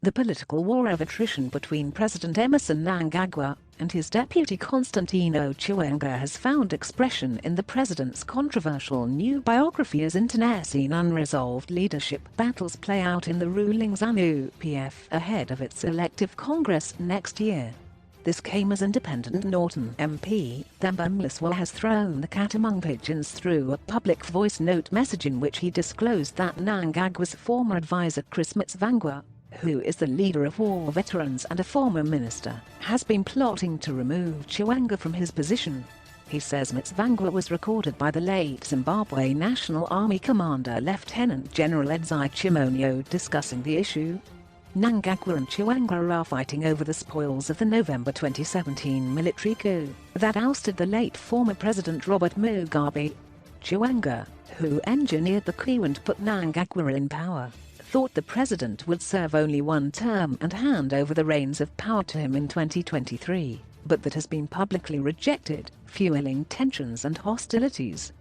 The political war of attrition between President Emmerson Mnangagwa and his deputy Constantino Chiwenga has found expression in the president's controversial new biography as internecine unresolved leadership battles play out in the ruling Zanu-PF ahead of its elective Congress next year. This came as independent Norton MP Themba Mliswa has thrown the cat among pigeons through a public voice note message in which he disclosed that Mnangagwa's former advisor Chris Mutsvangwa, who is the leader of war veterans and a former minister, has been plotting to remove Chiwenga from his position. He says Mutsvangwa was recorded by the late Zimbabwe National Army commander Lieutenant-General Edzai Chimonyo discussing the issue. Mnangagwa and Chiwenga are fighting over the spoils of the November 2017 military coup that ousted the late former President Robert Mugabe. Chiwenga, who engineered the coup and put Mnangagwa in power, thought the president would serve only one term and hand over the reins of power to him in 2023, but that has been publicly rejected, fueling tensions and hostilities.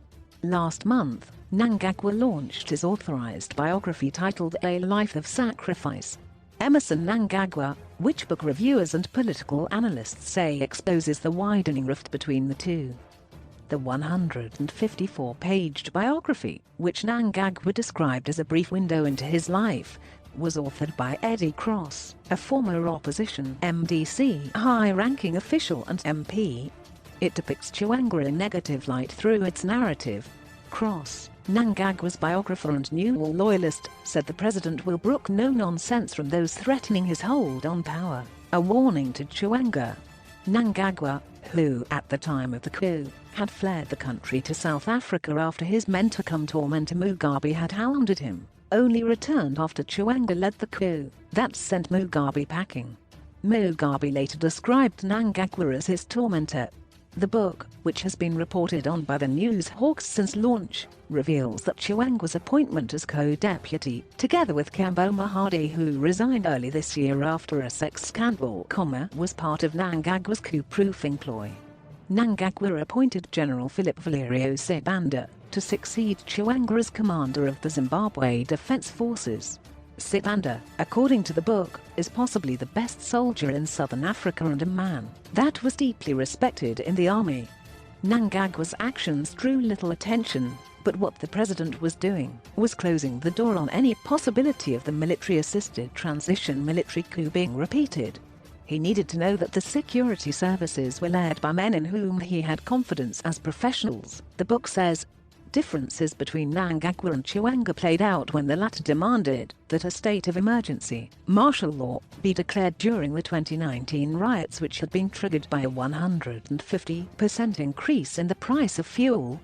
Last month, Mnangagwa launched his authorized biography titled A Life of Sacrifice. Emmerson Mnangagwa, which book reviewers and political analysts say exposes the widening rift between the two. The 154-page biography, which Mnangagwa described as a brief window into his life, was authored by Eddie Cross, a former opposition MDC high-ranking official and MP. It depicts Chiwenga in negative light through its narrative. Cross, Mnangagwa's biographer and new loyalist, said the president will brook no nonsense from those threatening his hold on power, a warning to Chiwenga. Mnangagwa, who at the time of the coup had fled the country to South Africa after his mentor cum tormentor Mugabe had hounded him, only returned after Chiwenga led the coup that sent Mugabe packing. Mugabe later described Mnangagwa as his tormentor. The book, which has been reported on by the news hawks since launch, reveals that Chiwenga's appointment as co-deputy, together with Kembo Mahadi who resigned early this year after a sex scandal, was part of Mnangagwa's coup-proofing ploy. Mnangagwa appointed General Philip Valerio Sibanda to succeed Chiwenga as commander of the Zimbabwe Defense Forces. Sibanda, according to the book, is possibly the best soldier in southern Africa and a man that was deeply respected in the army. Mnangagwa's actions drew little attention, but what the president was doing was closing the door on any possibility of the military-assisted transition military coup being repeated. He needed to know that the security services were led by men in whom he had confidence as professionals, the book says. Differences between Mnangagwa and Chiwenga played out when the latter demanded that a state of emergency, martial law, be declared during the 2019 riots, which had been triggered by a 150% increase in the price of fuel.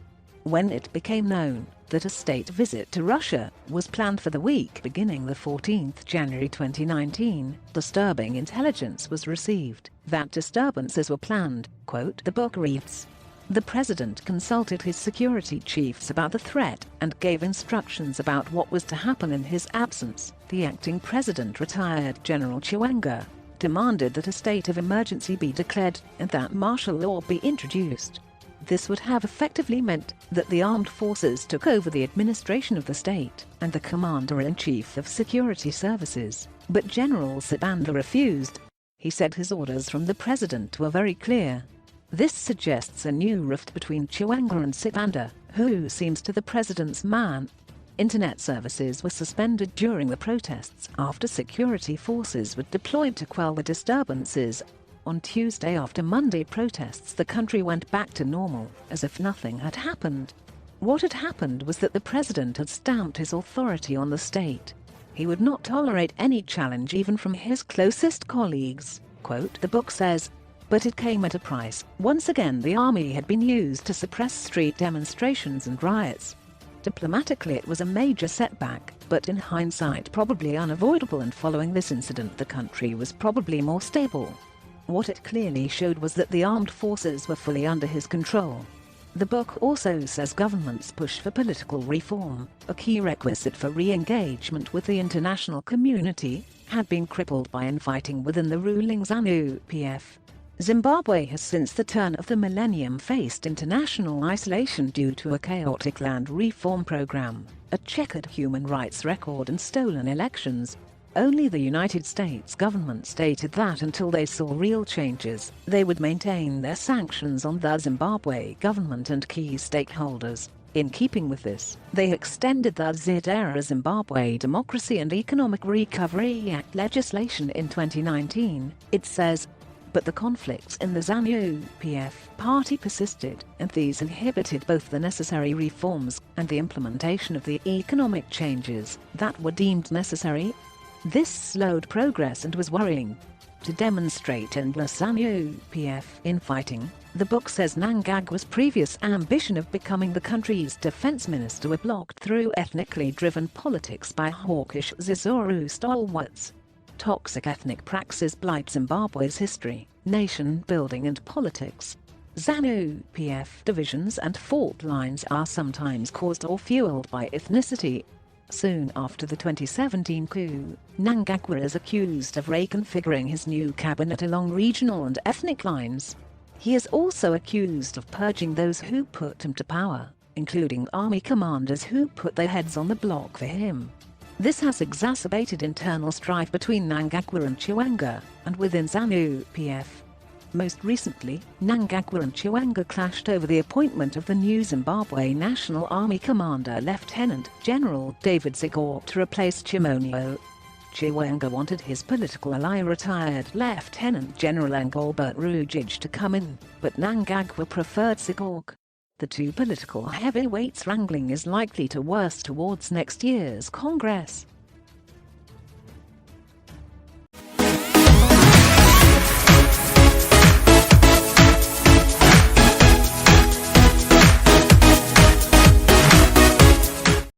When it became known that a state visit to Russia was planned for the week beginning the 14th January 2019, disturbing intelligence was received that disturbances were planned, quote, the book reads. The president consulted his security chiefs about the threat and gave instructions about what was to happen in his absence. The acting president, retired General Chiwenga, demanded that a state of emergency be declared and that martial law be introduced. This would have effectively meant that the armed forces took over the administration of the state and the commander-in-chief of security services, but General Sibanda refused. He said his orders from the president were very clear. This suggests a new rift between Chiwenga and Sibanda, who seems to the president's man. Internet services were suspended during the protests after security forces were deployed to quell the disturbances. On Tuesday, after Monday protests, the country went back to normal, as if nothing had happened. What had happened was that the president had stamped his authority on the state. He would not tolerate any challenge even from his closest colleagues, quote, the book says. But it came at a price. Once again, the army had been used to suppress street demonstrations and riots. Diplomatically, it was a major setback, but in hindsight probably unavoidable, and following this incident the country was probably more stable. What it clearly showed was that the armed forces were fully under his control. The book also says government's push for political reform, a key requisite for re-engagement with the international community, had been crippled by infighting within the ruling Zanu-PF. Zimbabwe has since the turn of the millennium faced international isolation due to a chaotic land reform program, a checkered human rights record and stolen elections. Only the United States government stated that until they saw real changes, they would maintain their sanctions on the Zimbabwe government and key stakeholders. In keeping with this, they extended the Z-era Zimbabwe Democracy and Economic Recovery Act legislation in 2019, it says. But the conflicts in the Zanu-PF party persisted, and these inhibited both the necessary reforms and the implementation of the economic changes that were deemed necessary. This slowed progress and was worrying. To demonstrate endless Zanu-PF infighting, the book says Mnangagwa's previous ambition of becoming the country's defense minister were blocked through ethnically driven politics by hawkish Zulu stalwarts. Toxic ethnic praxis blight Zimbabwe's history, nation-building and politics. Zanu-PF divisions and fault lines are sometimes caused or fueled by ethnicity. Soon after the 2017 coup, Mnangagwa is accused of reconfiguring his new cabinet along regional and ethnic lines. He is also accused of purging those who put him to power, including army commanders who put their heads on the block for him. This has exacerbated internal strife between Mnangagwa and Chiwenga, and within Zanu-PF. Most recently, Mnangagwa and Chiwenga clashed over the appointment of the new Zimbabwe National Army commander Lieutenant-General David Sigor to replace Chimonyo. Chiwenga wanted his political ally retired Lieutenant-General Robert Mugabe to come in, but Mnangagwa preferred Sigor. The two political heavyweights wrangling is likely to worsen towards next year's Congress.